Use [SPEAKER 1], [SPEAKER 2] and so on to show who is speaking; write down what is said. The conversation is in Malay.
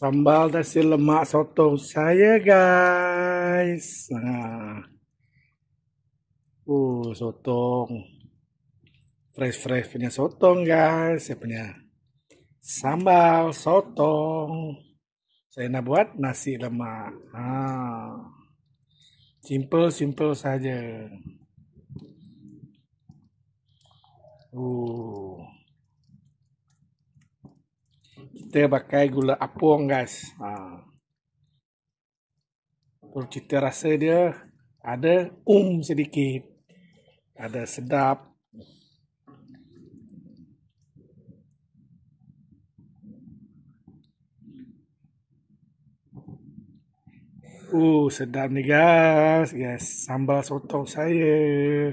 [SPEAKER 1] Sambal nasi lemak sotong saya, guys. Sotong. Fresh punya sotong, guys. Saya punya sambal sotong. Saya nak buat nasi lemak. Simple saja. Kita pakai gula apung, guys. Untuk cita rasa dia ada sedikit. Ada sedap. Sedap nih, guys. Sambal sotong saya.